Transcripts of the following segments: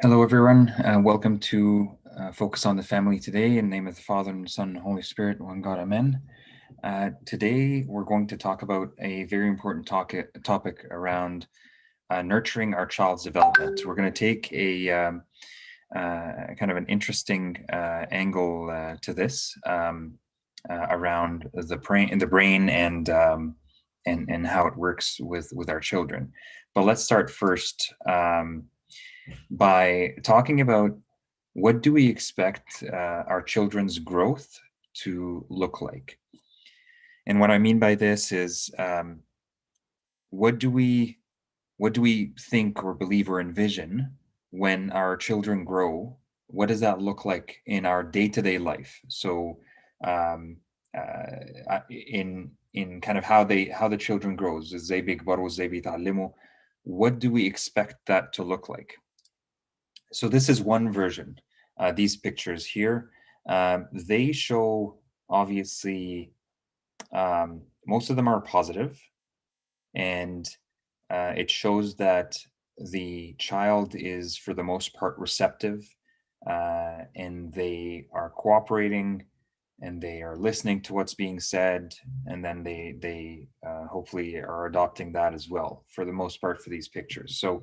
Hello, everyone. Welcome to Focus on the Family today. In the name of the Father, and the Son, and the Holy Spirit, one God, Amen. Today, we're going to talk about a very important topic around nurturing our child's development. We're going to take a kind of an interesting angle to this around the brain and how it works with our children. But let's start first. By talking about what do we expect our children's growth to look like. And what I mean by this is what do we think or believe or envision when our children grow? What does that look like in our day-to-day life? So in kind of how the children grows, what do we expect that to look like? So this is one version. These pictures here, they show obviously most of them are positive, and it shows that the child is for the most part receptive, and they are cooperating and they are listening to what's being said, and then they hopefully are adopting that as well for the most part for these pictures. So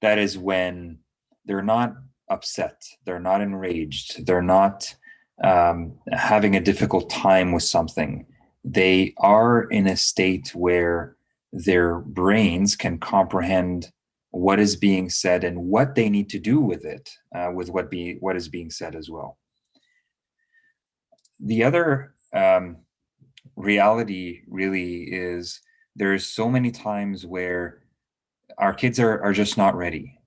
that is when they're not upset, they're not enraged, they're not having a difficult time with something. They are in a state where their brains can comprehend what is being said and what they need to do with it, with what is being said as well. The other reality really is there's so many times where our kids are just not ready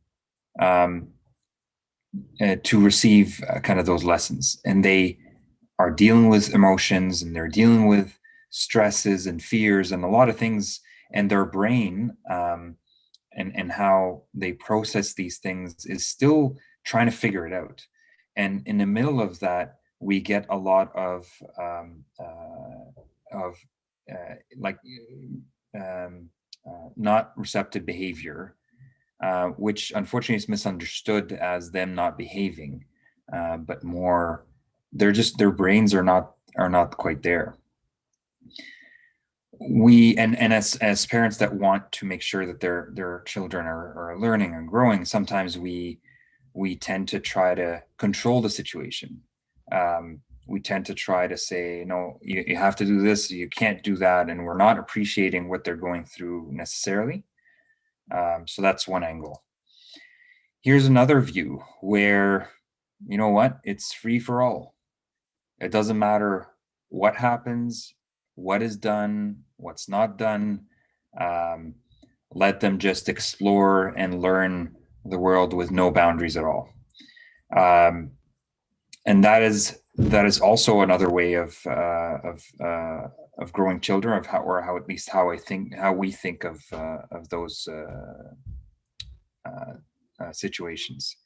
to receive kind of those lessons, and they are dealing with emotions and they're dealing with stresses and fears and a lot of things, and their brain and how they process these things is still trying to figure it out. And in the middle of that, we get a lot of like not receptive behavior, which unfortunately is misunderstood as them not behaving, but more their brains are not quite there. We and as parents that want to make sure that their children are learning and growing, sometimes we tend to try to control the situation. We tend to try to say, no, you have to do this, you can't do that, and we're not appreciating what they're going through necessarily. So that's one angle. Here's another view where, you know what, it's free for all. It doesn't matter what happens, what is done, what's not done. Let them just explore and learn the world with no boundaries at all. And that is also another way of growing children, of how at least how we think of those situations.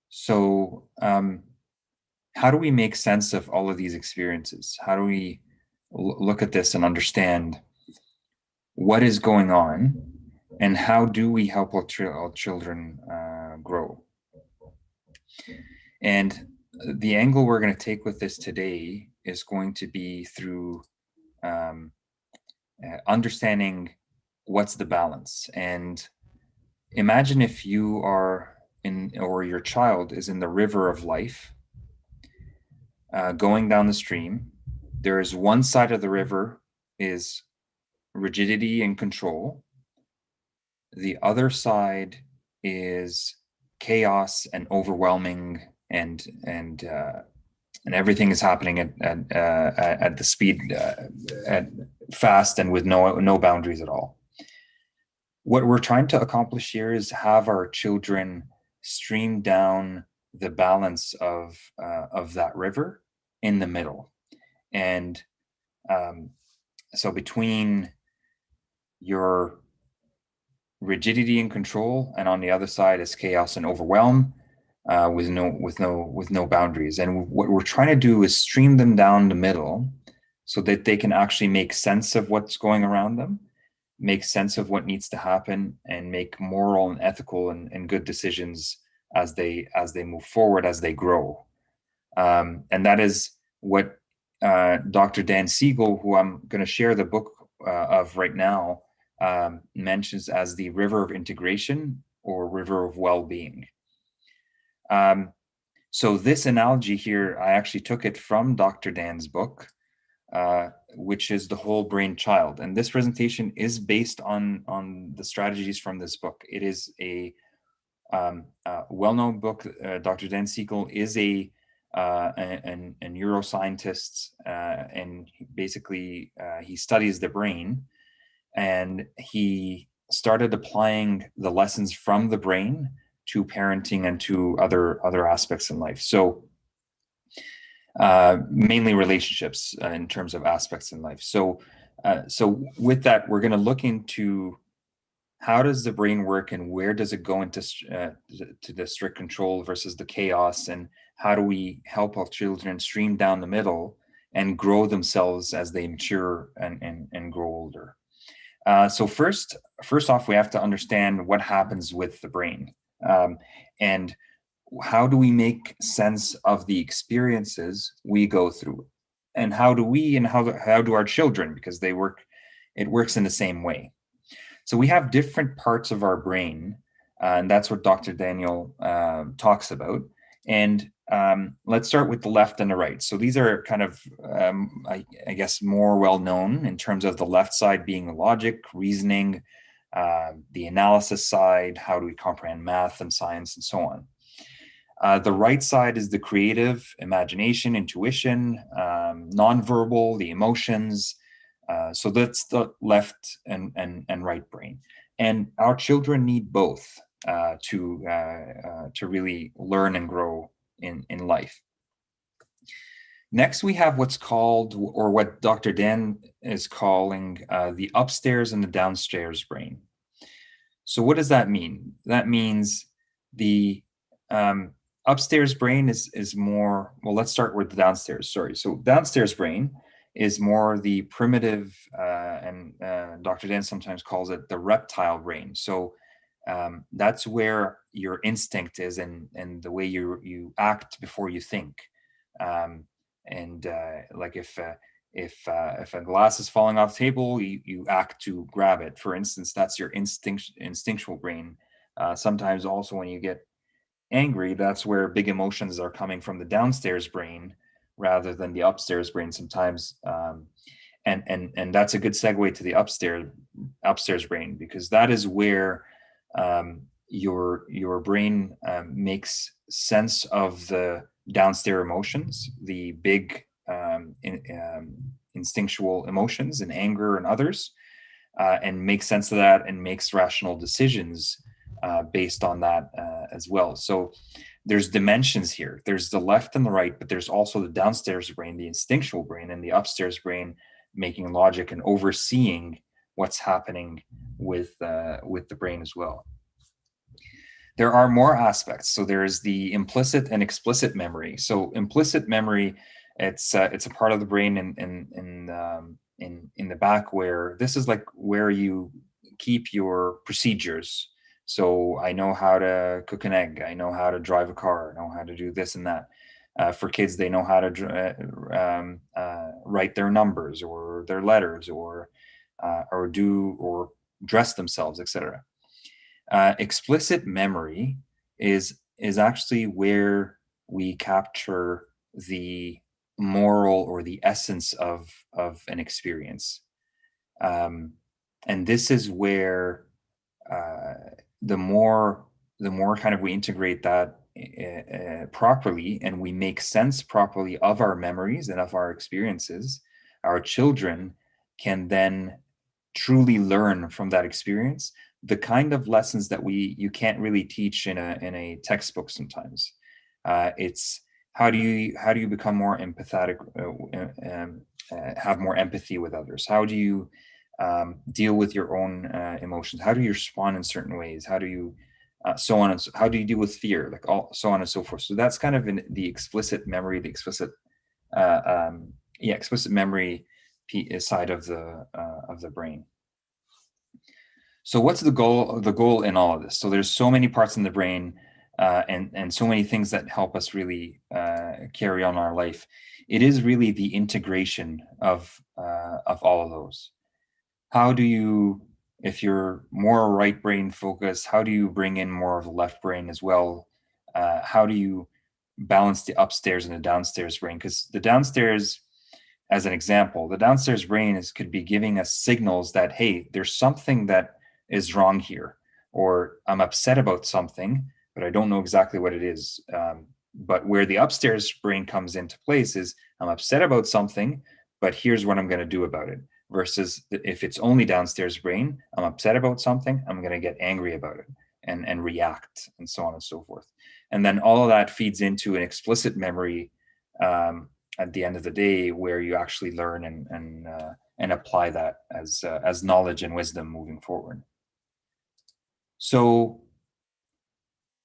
So how do we make sense of all of these experiences? How do we look at this and understand what is going on, and how do we help our children grow? And the angle we're going to take with this today is going to be through understanding what's the balance. And imagine if you are or your child is in the river of life, going down the stream. There is one side of the river is rigidity and control. The other side is chaos and overwhelming, and everything is happening at the speed at fast and with no boundaries at all. What we're trying to accomplish here is have our children stream down the balance of that river in the middle. And so between your rigidity and control, and on the other side is chaos and overwhelm, with no boundaries. And what we're trying to do is stream them down the middle so that they can actually make sense of what's going around them, make sense of what needs to happen, and make moral and ethical and good decisions as they move forward, as they grow. And that is what Dr. Dan Siegel, who I'm going to share the book of right now, mentions as the river of integration or river of well-being. So this analogy here, I actually took it from Dr. Dan's book, which is The Whole Brain Child. And this presentation is based on the strategies from this book. It is a well-known book. Dr. Dan Siegel is a neuroscientist, and basically he studies the brain, and he started applying the lessons from the brain to parenting and to other aspects in life. So mainly relationships in terms of aspects in life. So with that, we're going to look into how does the brain work, and where does it go into to the strict control versus the chaos, and how do we help our children stream down the middle and grow themselves as they mature and grow older. So first off, we have to understand what happens with the brain, and how do we make sense of the experiences we go through, and how do our children, because it works in the same way. So we have different parts of our brain, and that's what Dr. Daniel talks about. And let's start with the left and the right. So these are kind of, I guess, more well-known in terms of the left side being logic, reasoning, the analysis side, how do we comprehend math and science and so on. The right side is the creative, imagination, intuition, nonverbal, the emotions. So that's the left and right brain. And our children need both to really learn and grow in life. Next, we have what's called, or what Dr. Dan is calling, the upstairs and the downstairs brain. So what does that mean? That means the upstairs brain is more, well, let's start with the downstairs, sorry. So downstairs brain is more the primitive, and Dr. Dan sometimes calls it the reptile brain. So that's where your instinct is, and the way you act before you think. Like if a glass is falling off the table, you act to grab it. For instance, that's your instinctual brain. Sometimes also when you get angry, that's where big emotions are coming from the downstairs brain rather than the upstairs brain sometimes. And that's a good segue to the upstairs brain, because that is where your brain makes sense of the downstairs emotions, the big instinctual emotions and anger and others, and makes sense of that and makes rational decisions based on that as well. So there's dimensions here. There's the left and the right, but there's also the downstairs brain, the instinctual brain, and the upstairs brain making logic and overseeing what's happening with the brain as well. There are more aspects. So there's the implicit and explicit memory. So implicit memory, it's a part of the brain in the back, where this is like where you keep your procedures. So I know how to cook an egg. I know how to drive a car. I know how to do this and that. For kids, they know how to write their numbers or their letters, or dress themselves, etc. Explicit memory is actually where we capture the moral or the essence of an experience, and this is where the more kind of we integrate that properly, and we make sense properly of our memories and of our experiences, our children can then truly learn from that experience the kind of lessons that you can't really teach in a textbook sometimes. It's how do you become more empathetic, have more empathy with others? How do you deal with your own emotions? How do you respond in certain ways? How do you so on and so, how do you deal with fear? Like all so on and so forth. So that's kind of in the explicit memory, the explicit explicit memory side of the brain. So what's the goal? The goal in all of this. So there's so many parts in the brain, and so many things that help us really carry on our life. It is really the integration of all of those. How do you, if you're more right brain focused, how do you bring in more of the left brain as well? How do you balance the upstairs and the downstairs brain? Because the downstairs, as an example, the downstairs brain could be giving us signals that, hey, there's something that is wrong here, or I'm upset about something, but I don't know exactly what it is. But where the upstairs brain comes into place is, I'm upset about something, but here's what I'm going to do about it. Versus if it's only downstairs brain, I'm upset about something, I'm going to get angry about it and react, and so on and so forth. And then all of that feeds into an explicit memory at the end of the day, where you actually learn and apply that as knowledge and wisdom moving forward. So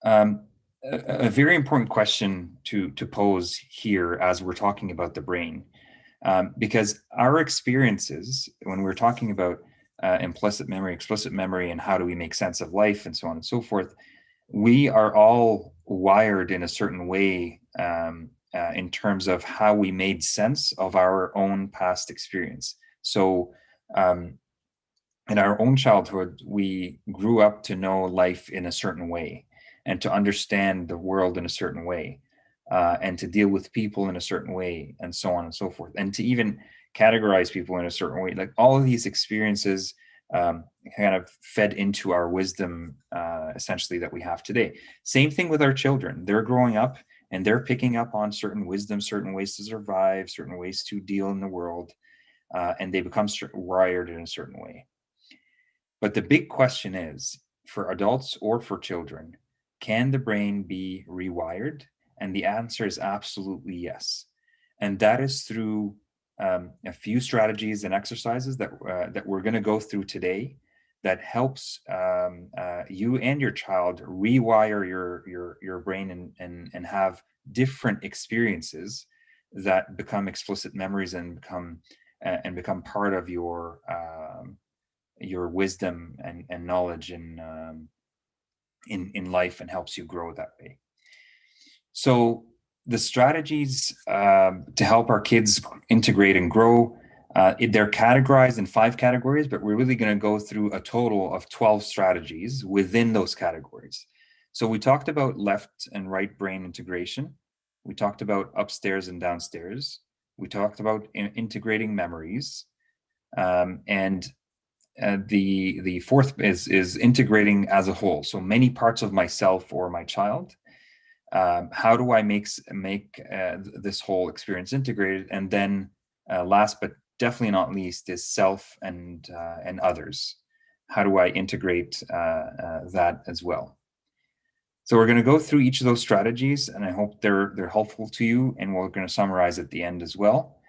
a very important question to pose here as we're talking about the brain, because our experiences, when we're talking about implicit memory, explicit memory, and how do we make sense of life and so on and so forth, we are all wired in a certain way in terms of how we made sense of our own past experience. So in our own childhood, we grew up to know life in a certain way and to understand the world in a certain way, and to deal with people in a certain way, and so on and so forth, and to even categorize people in a certain way. Like, all of these experiences kind of fed into our wisdom, essentially, that we have today. Same thing with our children. They're growing up and they're picking up on certain wisdom, certain ways to survive, certain ways to deal in the world, and they become wired in a certain way. But the big question is, for adults or for children, can the brain be rewired? And the answer is absolutely yes. And that is through a few strategies and exercises that we're going to go through today, that helps you and your child rewire your brain and have different experiences that become explicit memories and become part of your wisdom and knowledge in life, and helps you grow that way. So the strategies to help our kids integrate and grow, they're categorized in 5 categories, but we're really going to go through a total of 12 strategies within those categories. So we talked about left and right brain integration. We talked about upstairs and downstairs. We talked about integrating memories. And the fourth is integrating as a whole. So many parts of myself or my child. How do I make this whole experience integrated? And then last but definitely not least is self and others. How do I integrate that as well? So we're going to go through each of those strategies, and I hope they're helpful to you, and we're going to summarize at the end as well.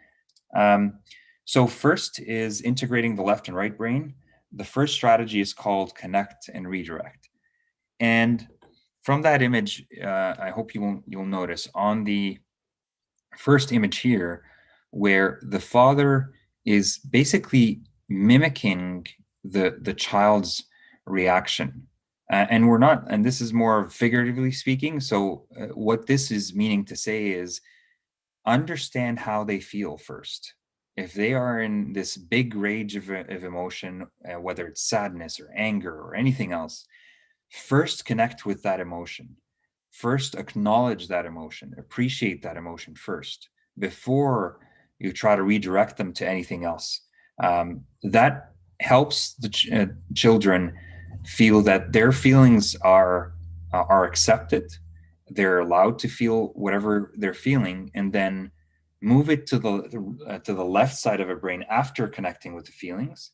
So first is integrating the left and right brain. The first strategy is called connect and redirect. And from that image, I hope you'll notice on the first image here, where the father is basically mimicking the child's reaction. And we're not, and this is more figuratively speaking. So what this is meaning to say is, understand how they feel first. If they are in this big rage of emotion, whether it's sadness or anger or anything else, first connect with that emotion. First acknowledge that emotion, appreciate that emotion first, before you try to redirect them to anything else. That helps the children feel that their feelings are accepted. They're allowed to feel whatever they're feeling, and then move it to the left side of a brain after connecting with the feelings.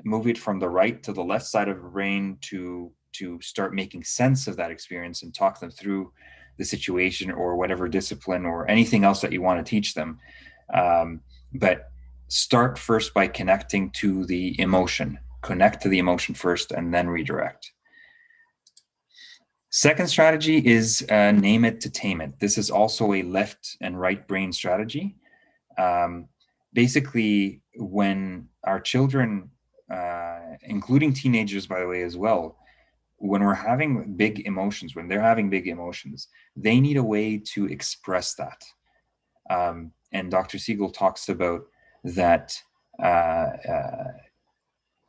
Move it from the right to the left side of the brain to start making sense of that experience and talk them through the situation or whatever discipline or anything else that you want to teach them. But start first by connecting to the emotion. Connect to the emotion first and then redirect. Second strategy is name it to tame it. This is also a left and right brain strategy. Basically, when our children including teenagers, by the way, as well, when we're having big emotions, when they're having big emotions, they need a way to express that. And Dr. Siegel talks about that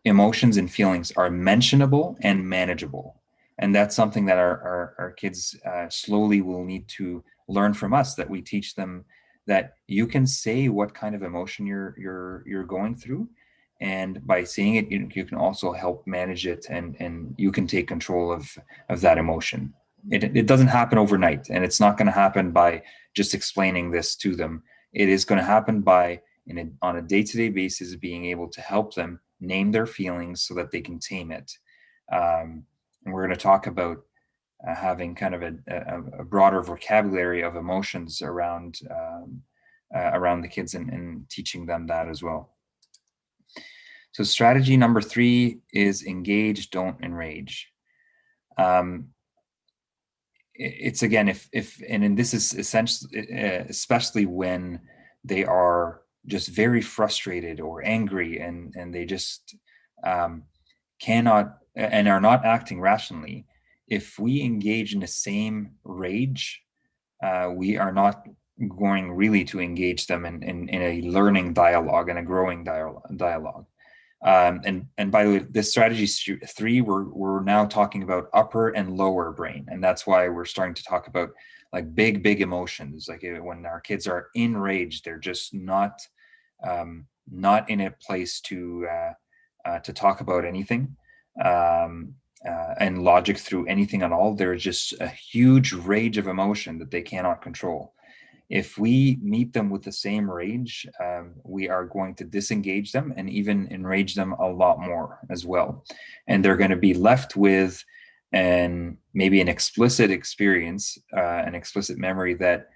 emotions and feelings are mentionable and manageable. And that's something that our kids slowly will need to learn from us, that we teach them that you can say what kind of emotion you're going through. And by saying it, you can also help manage it, and you can take control of that emotion. It doesn't happen overnight, and it's not going to happen by just explaining this to them. It is going to happen by, on a day-to-day basis, being able to help them name their feelings so that they can tame it. And we're going to talk about having kind of a broader vocabulary of emotions around the kids, and teaching them that as well. So strategy number 3 is engage, don't enrage. It's again, and this is essentially, especially when they are just very frustrated or angry, and they just cannot and are not acting rationally. If we engage in the same rage, we are not going really to engage them in a learning dialogue and a growing dialogue. And by the way, this strategy 3, we're now talking about upper and lower brain, and that's why we're starting to talk about like big emotions. Like when our kids are enraged, they're just not in a place to talk about anything and logic through anything at all. There's just a huge rage of emotion that they cannot control. If we meet them with the same rage, we are going to disengage them and even enrage them a lot more as well. And they're going to be left with maybe an explicit experience, an explicit memory that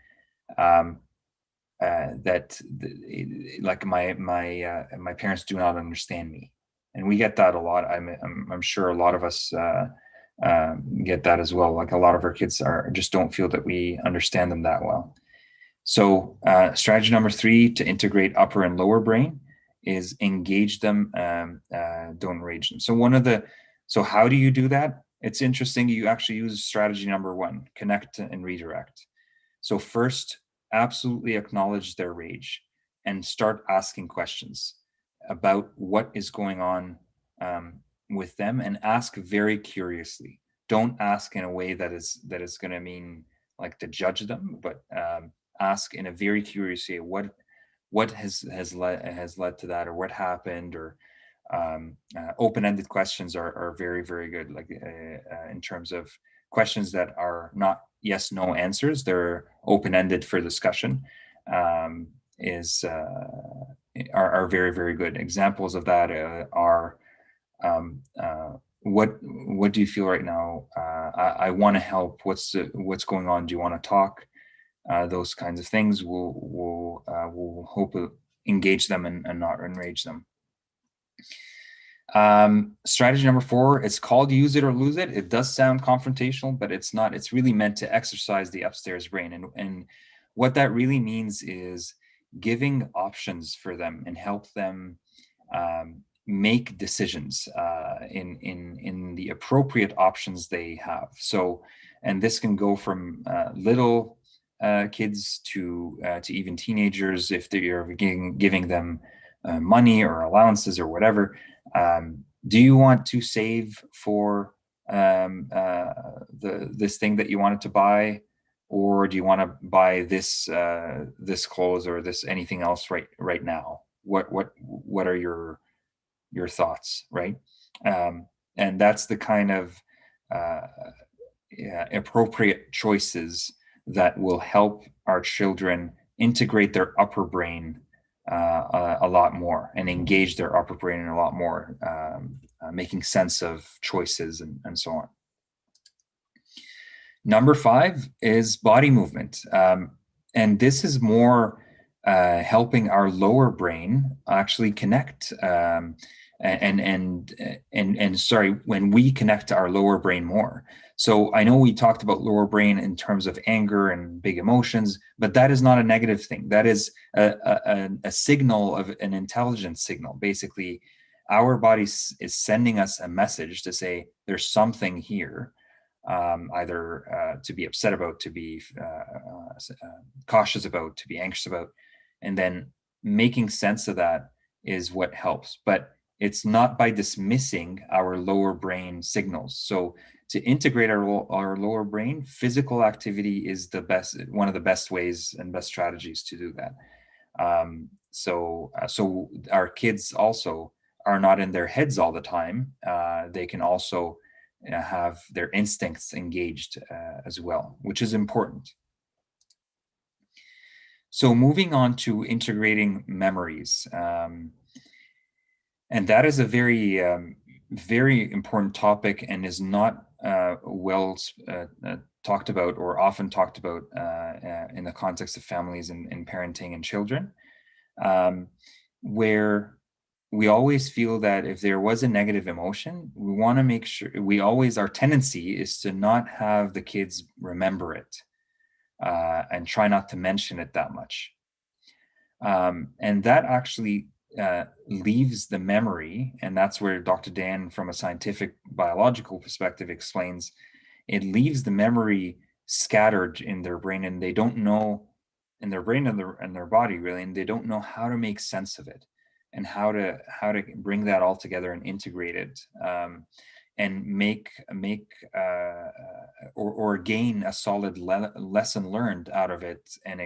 like my parents do not understand me. And we get that a lot. I'm sure a lot of us get that as well. Like a lot of our kids just don't feel that we understand them that well. So strategy number 3 to integrate upper and lower brain is engage them, don't enrage them. So how do you do that? It's interesting. You actually use strategy number 1, connect and redirect. So first, absolutely acknowledge their rage and start asking questions about what is going on with them, and ask very curiously. Don't ask in a way that is going to mean like to judge them, but ask in a very curious way what has led to that, or what happened, or open-ended questions are very, very good, like in terms of questions that are not yes no answers, they're open-ended for discussion, are very, very good. Examples of that are what do you feel right now? I want to help. What's going on? Do you want to talk? Those kinds of things will hope to engage them and not enrage them. Strategy number 4, it's called use it or lose it. It does sound confrontational, but it's not. It's really meant to exercise the upstairs brain. And what that really means is giving options for them and help them make decisions in the appropriate options they have. So, and this can go from little kids to even teenagers, if they're giving them money or allowances or whatever. Do you want to save for this thing that you wanted to buy, or do you want to buy this clothes or this anything else right now? What are your thoughts, right? And that's the kind of appropriate choices that will help our children integrate their upper brain a lot more and engage their upper brain a lot more, making sense of choices and so on. Number 5 is body movement. And this is more helping our lower brain actually connect when we connect to our lower brain more. So I know we talked about lower brain in terms of anger and big emotions, but that is not a negative thing. That is a signal of an intelligence signal. Basically, our body is sending us a message to say there's something here, either to be upset about, to be cautious about, to be anxious about, and then making sense of that is what helps. But it's not by dismissing our lower brain signals. So to integrate our lower brain, physical activity is one of the best ways and best strategies to do that. So our kids also are not in their heads all the time. They can also have their instincts engaged as well, which is important. So moving on to integrating memories. And that is a very, very important topic and is not well talked about or often talked about in the context of families and parenting and children, where we always feel that if there was a negative emotion, we want to make sure our tendency is to not have the kids remember it and try not to mention it that much. And that actually leaves the memory, and that's where Dr. Dan, from a scientific biological perspective, explains it leaves the memory scattered in their brain, and they don't know, in their brain and their body really, and they don't know how to make sense of it and how to bring that all together and integrate it, and make or gain a solid lesson learned out of it, and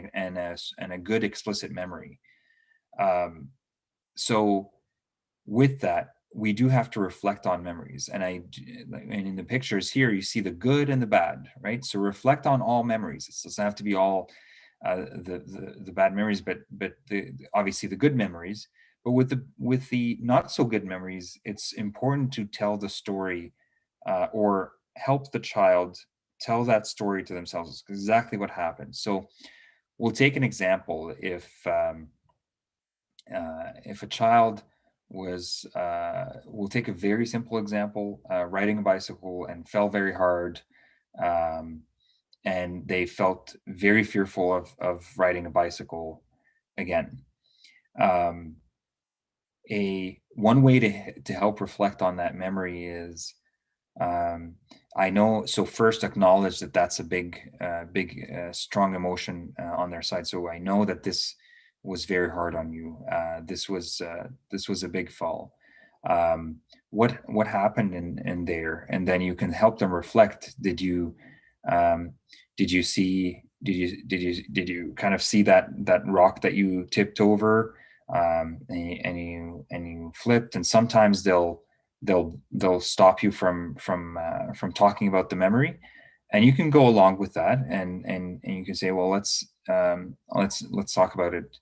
a good explicit memory. So with that, we do have to reflect on memories. And in the pictures here, you see the good and the bad, right? So reflect on all memories. It doesn't have to be all the bad memories, but obviously the good memories. But with the not so good memories, it's important to tell the story or help the child tell that story to themselves. It's exactly what happened. So we'll take an example. If a child was, we'll take a very simple example, riding a bicycle and fell very hard, and they felt very fearful of riding a bicycle again. One way to help reflect on that memory is, I know, so first acknowledge that that's a big strong emotion on their side. So I know that this was very hard on you. This was a big fall. What happened in there? And then you can help them reflect. Did you kind of see that rock that you tipped over, and you flipped? And sometimes they'll stop you from talking about the memory, and you can go along with that, and you can say, well, let's talk about it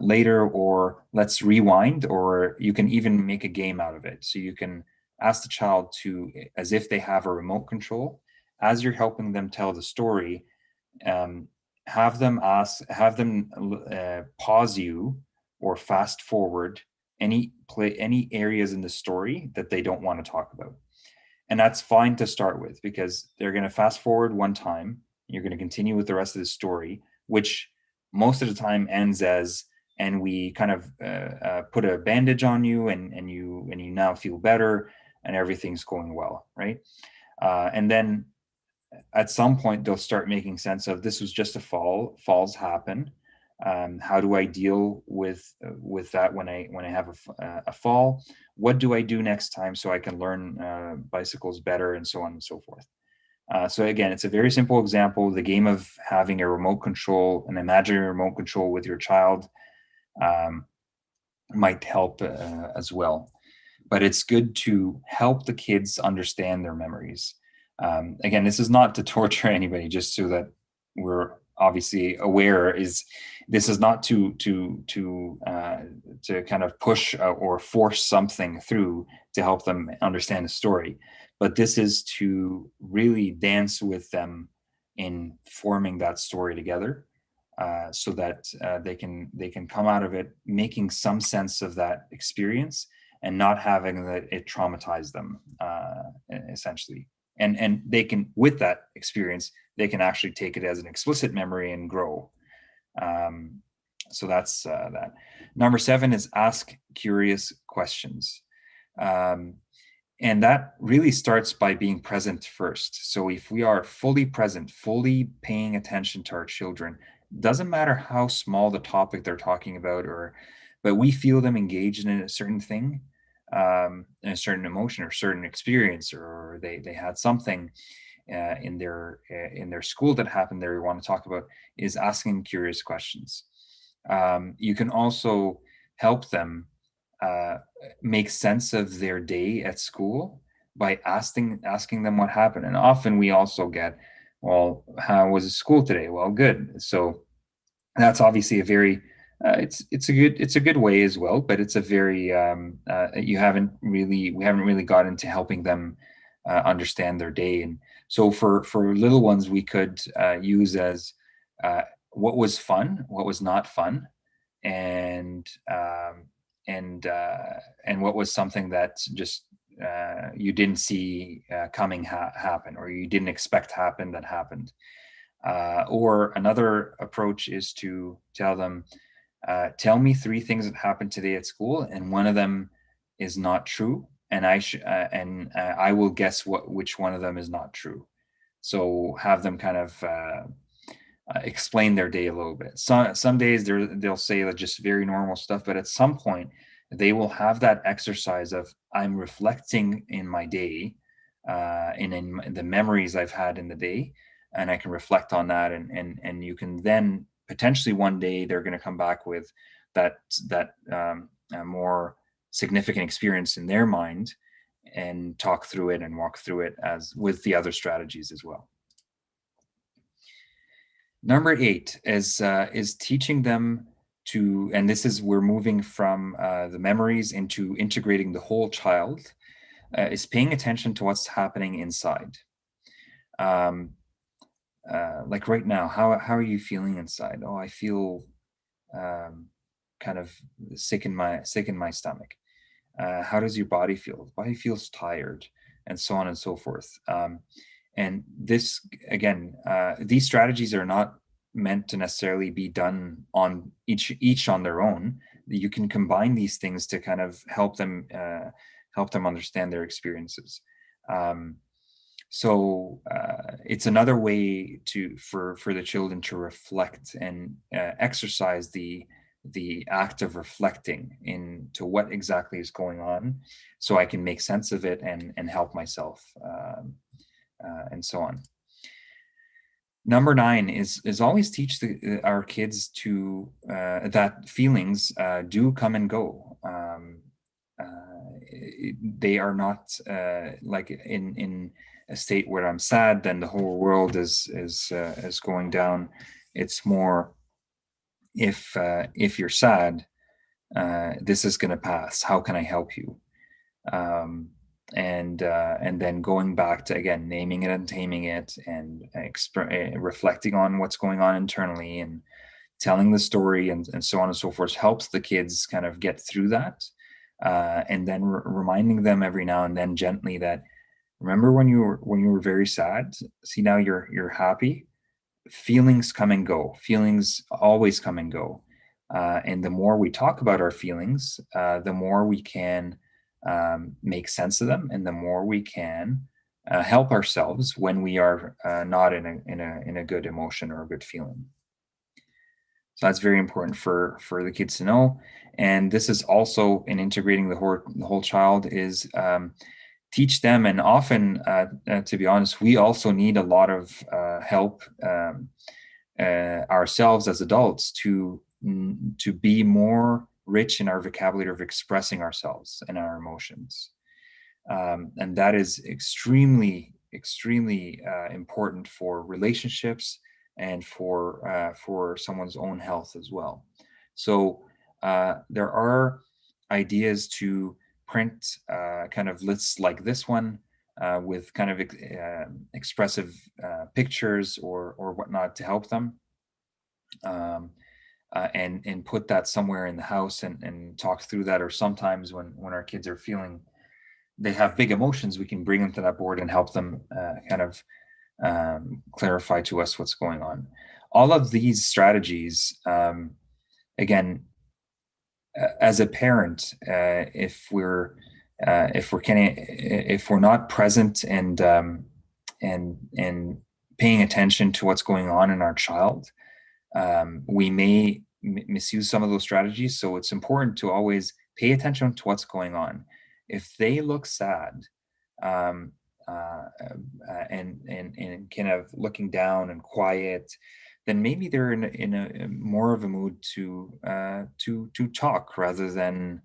later, or let's rewind, or you can even make a game out of it. So you can ask the child to, as if they have a remote control, as you're helping them tell the story, have them pause you or fast forward any areas in the story that they don't want to talk about. And that's fine to start with, because they're going to fast forward one time, you're going to continue with the rest of the story, which most of the time ends as, and we kind of put a bandage on you, and you now feel better and everything's going well, right? And then at some point they'll start making sense of, this was just a fall. Falls happen. How do I deal with that when I have a fall? What do I do next time so I can learn bicycles better, and so on and so forth. So again, it's a very simple example. The game of having a remote control, an imaginary remote control with your child, might help as well. But it's good to help the kids understand their memories. Again, this is not to torture anybody, just so that we're obviously aware. This is not to kind of push or force something through to help them understand the story, but this is to really dance with them in forming that story together, so that they can come out of it making some sense of that experience and not having that it traumatize them, essentially. And they can, with that experience, they can actually take it as an explicit memory and grow. So that's that. Number 7 is ask curious questions. And that really starts by being present first. So if we are fully present, fully paying attention to our children, doesn't matter how small the topic they're talking about, but we feel them engaged in a certain thing, in a certain emotion or certain experience, or they had something in their school that happened there we want to talk about, is asking curious questions. You can also help them make sense of their day at school by asking them what happened. And often we also get, well, how was school today? Well, good. So that's obviously a very it's a good way as well, but it's a very we haven't really got into helping them understand their day. And so for little ones, we could use as what was fun, what was not fun, and and what was something that just you didn't see coming happen, or you didn't expect happen that happened. Or another approach is to tell them, tell me three things that happened today at school, and one of them is not true, and I will guess which one of them is not true. So have them kind of explain their day a little bit. Some days they'll say like just very normal stuff, but at some point they will have that exercise of, I'm reflecting in my day, and in the memories I've had in the day, and I can reflect on that, and you can then potentially one day they're going to come back with that more significant experience in their mind, and talk through it and walk through it as with the other strategies as well. Number 8 is teaching them to, and this is, we're moving from the memories into integrating the whole child, is paying attention to what's happening inside. Like right now, how are you feeling inside? Oh, I feel kind of sick in my stomach. How does your body feel? The body feels tired, and so on and so forth. And this, again, these strategies are not meant to necessarily be done on each on their own. You can combine these things to kind of help them understand their experiences. So it's another way for the children to reflect and exercise the act of reflecting into what exactly is going on, so I can make sense of it and help myself, and so on. Number 9 is always teach our kids to that feelings do come and go. They are not like in a state where I'm sad, then the whole world is going down. It's more, if you're sad, this is going to pass. How can I help you? And then going back to, again, naming it and taming it, and reflecting on what's going on internally, and telling the story, and so on and so forth, helps the kids kind of get through that. And then reminding them every now and then gently that, remember when you were very sad? See, now you're happy. Feelings come and go. Feelings always come and go. And the more we talk about our feelings, the more we can make sense of them, and the more we can help ourselves when we are not in a good emotion or a good feeling. So that's very important for the kids to know. And this is also in integrating the whole child, is teach them. And often, to be honest, we also need a lot of help ourselves as adults to be more rich in our vocabulary of expressing ourselves and our emotions. And that is extremely important for relationships, and for someone's own health as well. So there are ideas to print kind of lists like this one, with kind of expressive pictures or whatnot to help them, and put that somewhere in the house, and talk through that. Or sometimes when our kids are feeling they have big emotions, we can bring them to that board and help them kind of clarify to us what's going on. All of these strategies, again, as a parent, if we're not present and paying attention to what's going on in our child, we may misuse some of those strategies. So it's important to always pay attention to what's going on. If they look sad, um, and kind of looking down and quiet, then maybe they're in a more of a mood to talk rather than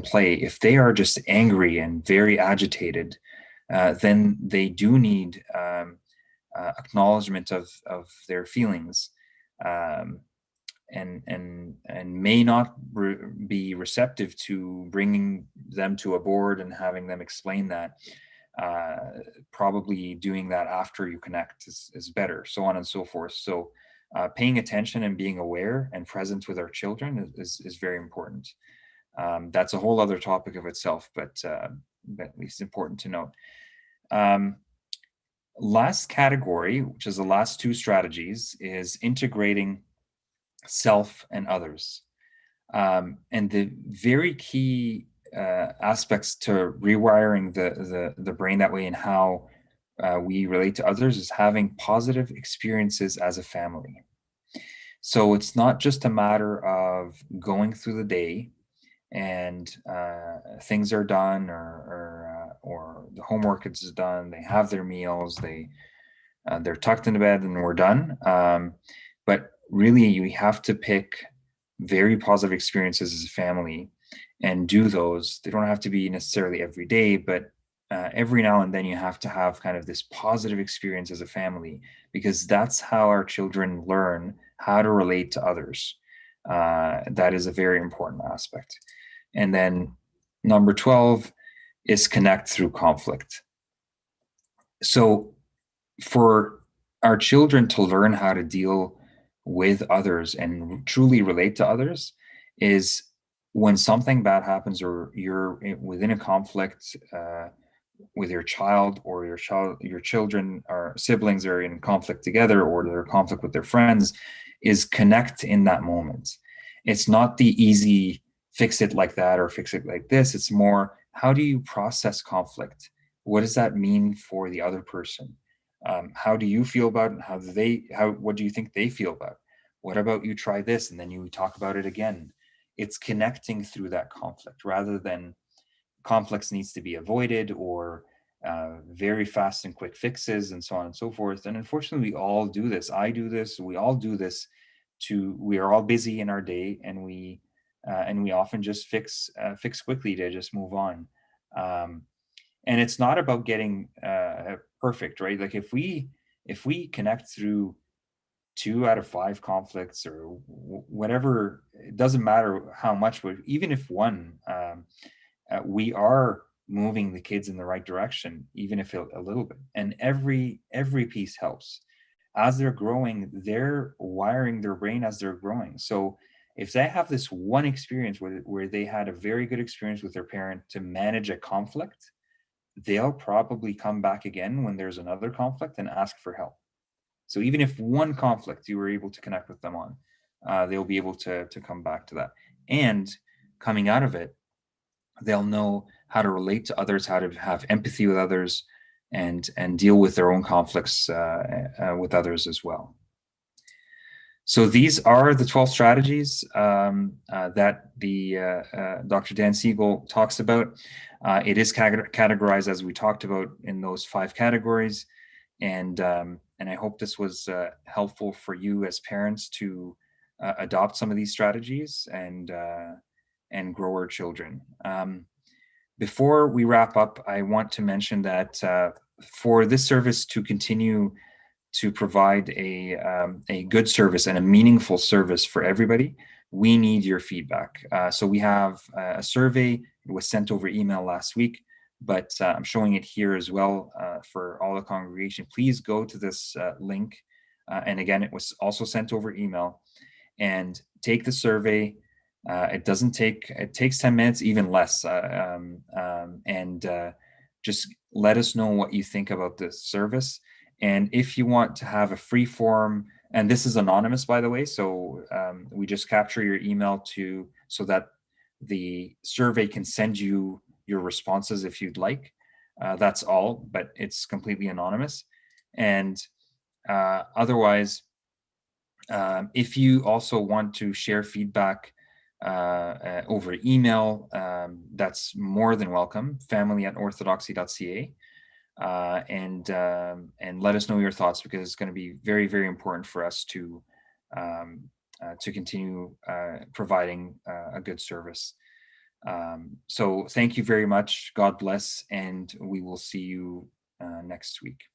play. If they are just angry and very agitated, then they do need acknowledgement of their feelings, um, and may not be receptive to bringing them to a board and having them explain that. Probably doing that after you connect is better, so on and so forth. So paying attention and being aware and present with our children is very important. That's a whole other topic of itself, but at least important to note. Last category, which is the last two strategies, is integrating self and others. And the very key aspects to rewiring the brain that way and how we relate to others is having positive experiences as a family. So it's not just a matter of going through the day and things are done, or the homework is done, they have their meals, they're tucked into bed and we're done. But really, you have to pick very positive experiences as a family and do those. They don't have to be necessarily every day, but every now and then you have to have kind of this positive experience as a family, because that's how our children learn how to relate to others. That is a very important aspect. And then number 12 is connect through conflict. So for our children to learn how to deal with others and truly relate to others is when something bad happens, or you're within a conflict with your child, or your children or siblings are in conflict together, or they're in conflict with their friends, is connect in that moment. It's not the easy fix it like that or fix it like this. It's more, how do you process conflict? What does that mean for the other person? How do you feel about it? And what do you think they feel about it? What about you try this? And then you talk about it again. It's connecting through that conflict, rather than conflicts needs to be avoided, or very fast and quick fixes and so on and so forth. And unfortunately, we all do this. I do this. We all do this. We are all busy in our day, and we often just fix quickly to just move on. And it's not about getting perfect, right? Like if we connect through 2 out of 5 conflicts, or whatever, it doesn't matter how much, but even if one, we are moving the kids in the right direction, even if a little bit. And every piece helps. As they're growing, they're wiring their brain as they're growing. So if they have this one experience where they had a very good experience with their parent to manage a conflict, they'll probably come back again when there's another conflict and ask for help. So even if one conflict you were able to connect with them on, they'll be able to come back to that. And coming out of it, they'll know how to relate to others, how to have empathy with others, and deal with their own conflicts with others as well. So these are the 12 strategies that the Dr. Dan Siegel talks about. It is categorized, as we talked about, in those 5 categories. And I hope this was helpful for you as parents to adopt some of these strategies and grow our children. Before we wrap up, I want to mention that for this service to continue to provide a good service and a meaningful service for everybody, we need your feedback. So we have a survey. It was sent over email last week, but I'm showing it here as well for all the congregation. Please go to this link. And again, it was also sent over email, and take the survey. It takes 10 minutes, even less. Just let us know what you think about this service. And if you want to have a free form, and this is anonymous, by the way, so we just capture your email to so that the survey can send you your responses if you'd like. That's all, but it's completely anonymous. And otherwise, if you also want to share feedback over email, that's more than welcome. family@orthodoxy.ca. And let us know your thoughts, because it's going to be very, very important for us to continue providing a good service. So thank you very much. God bless, and we will see you next week.